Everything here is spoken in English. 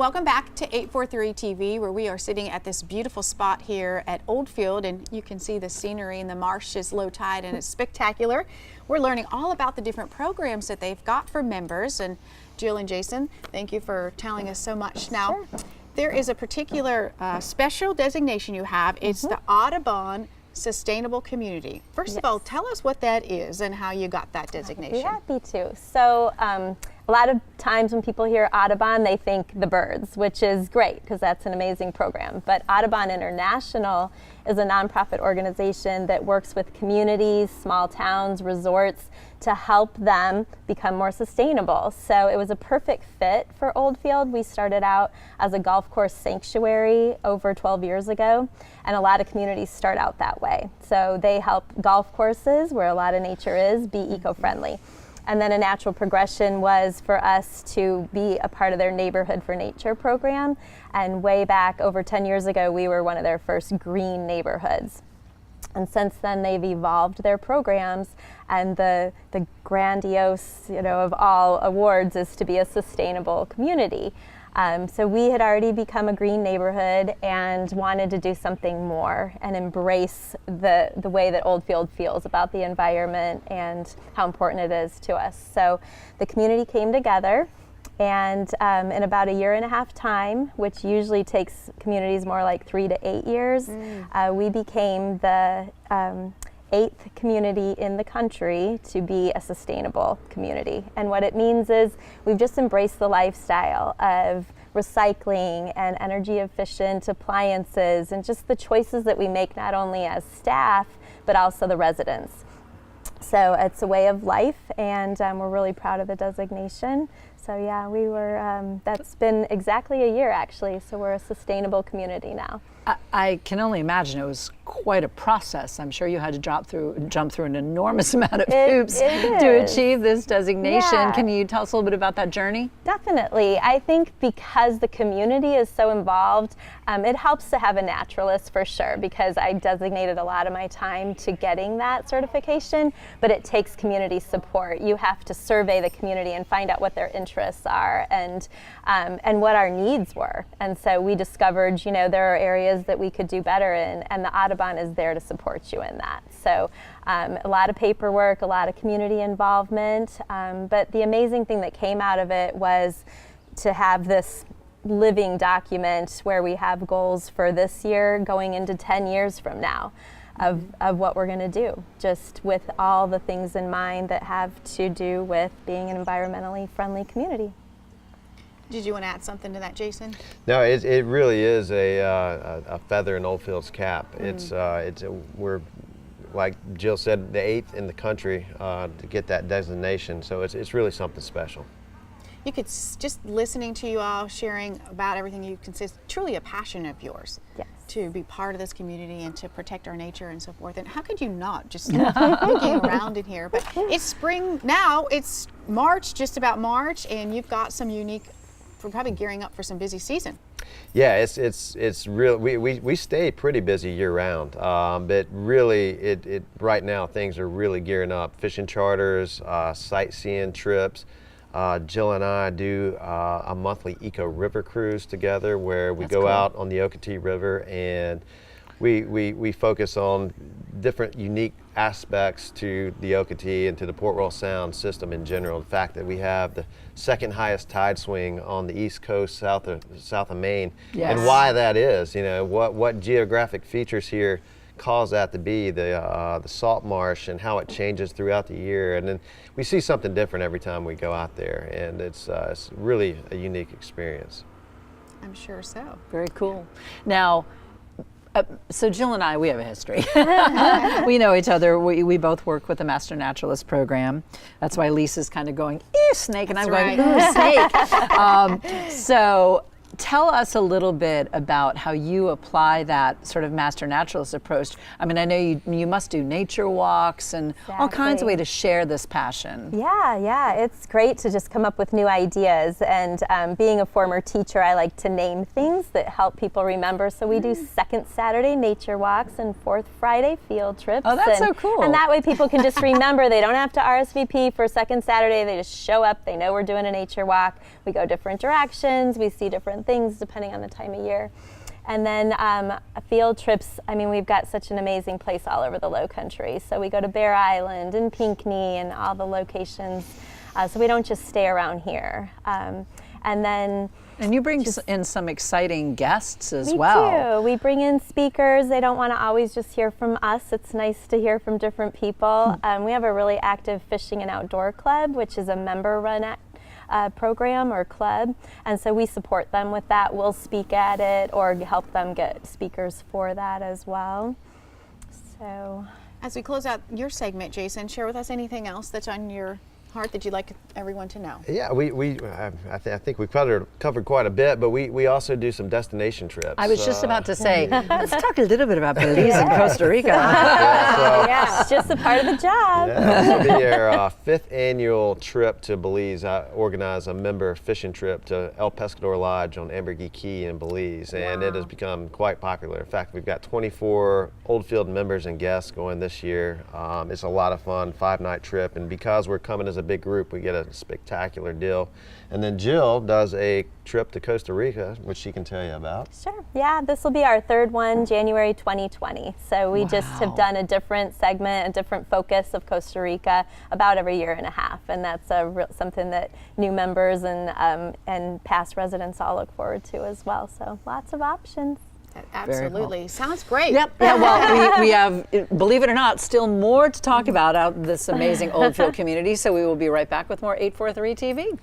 Welcome back to 843 TV, where we are sitting at this beautiful spot here at Oldfield, and you can see the scenery, and the marsh is low tide and it's spectacular. We're learning all about the different programs that they've got for members, and Jill and Jason, thank you for telling us so much. Now, Sure. There is a particular special designation you have. It's the Audubon Sustainable Community. First of all, tell us what that is and how you got that designation. I'd be happy to. So a lot of times when people hear Audubon, they think the birds, which is great because that's an amazing program. But Audubon International is a nonprofit organization that works with communities, small towns, resorts to help them become more sustainable. So it was a perfect fit for Oldfield. We started out as a golf course sanctuary over 12 years ago, and a lot of communities start out that way. So they help golf courses, where a lot of nature is, be eco-friendly. And then a natural progression was for us to be a part of their Neighborhood for Nature program. And way back over 10 years ago, we were one of their first green neighborhoods. And since then, they've evolved their programs, and the grandiose, of all awards is to be a sustainable community. So we had already become a green neighborhood and wanted to do something more and embrace the way that Oldfield feels about the environment and how important it is to us. So the community came together, and in about a year and a half time, which usually takes communities more like 3 to 8 years, we became the 8th community in the country to be a sustainable community. And what it means is we've just embraced the lifestyle of recycling and energy efficient appliances and just the choices that we make not only as staff but also the residents. So it's a way of life, and we're really proud of the designation. So yeah, we were, that's been exactly a year actually, so we're a sustainable community now. I can only imagine it was quite a process. I'm sure you had to jump through an enormous amount of hoops to achieve this designation. Yeah. Can you tell us a little bit about that journey? Definitely. I think because the community is so involved, it helps to have a naturalist for sure, because I designated a lot of my time to getting that certification, but it takes community support. You have to survey the community and find out what their interests are and what our needs were. And so we discovered, there are areas that we could do better in, and the Audubon is there to support you in that. So a lot of paperwork, a lot of community involvement, but the amazing thing that came out of it was to have this living document where we have goals for this year going into 10 years from now of what we're going to do, just with all the things in mind that have to do with being an environmentally friendly community. Did you want to add something to that, Jason? No, it really is a feather in Oldfield's cap. We're, like Jill said, the 8th in the country to get that designation. So it's really something special. You could just listening to you all sharing about everything, you can see it's truly a passion of yours. Yes. To be part of this community and to protect our nature and so forth. And how could you not, just looking around in here? But it's spring now, it's March, just about March, and you've got some unique, we're probably gearing up for some busy season. Yeah, it's real. We stay pretty busy year round, but really, right now things are really gearing up. Fishing charters, sightseeing trips. Jill and I do a monthly eco river cruise together, where we go out on the Okeechobee River, and we focus on different unique aspects to the Okeechobee and to the Port Royal Sound system in general. The fact that we have the second highest tide swing on the east coast, south of Maine, and why that is. What geographic features here cause that to be, the salt marsh and how it changes throughout the year. And then we see something different every time we go out there, and it's really a unique experience. I'm sure so. Very cool. Now, so Jill and I, we have a history. We know each other. We both work with the Master Naturalist program. That's why Lisa's kind of going, snake, and I'm going, snake. So tell us a little bit about how you apply that sort of Master Naturalist approach. I mean, I know you must do nature walks and all kinds of ways to share this passion. Yeah, it's great to just come up with new ideas. And being a former teacher, I like to name things that help people remember. So we do second Saturday nature walks and fourth Friday field trips. Oh, that's so cool. And that way people can just remember. They don't have to RSVP for second Saturday. They just show up. They know we're doing a nature walk. We go different directions. We see different things. things depending on the time of year. And then field trips, I mean, we've got such an amazing place all over the Low Country. So we go to Bear Island and Pinckney and all the locations. So we don't just stay around here. And then And you bring in some exciting guests as we well. do. We bring in speakers. They don't want to always just hear from us. It's nice to hear from different people. We have a really active fishing and outdoor club, which is a member-run program or club, and so we support them with that. We'll speak at it or help them get speakers for that as well. So, as we close out your segment, Jason, share with us anything else that's on your heart that you'd like everyone to know. Yeah, I think we covered quite a bit, but we also do some destination trips. I was just about to say, let's talk a little bit about Belize and Costa Rica. yeah, it's just a part of the job. Yeah, this will be our fifth annual trip to Belize. I organize a member fishing trip to El Pescador Lodge on Ambergris Key in Belize, and it has become quite popular. In fact, we've got 24 Oldfield members and guests going this year. It's a lot of fun, 5-night trip, and because we're coming as a big group, we get a spectacular deal. And then Jill does a trip to Costa Rica, which she can tell you about. Sure. Yeah, this will be our third one, January 2020. So we just have done a different segment, a different focus of Costa Rica about every year and a half, and that's something that new members and past residents all look forward to as well. So lots of options. Absolutely. Sounds great. Yep. Yeah, well, we have, believe it or not, still more to talk about out this amazing Oldfield community, so we will be right back with more 843 TV.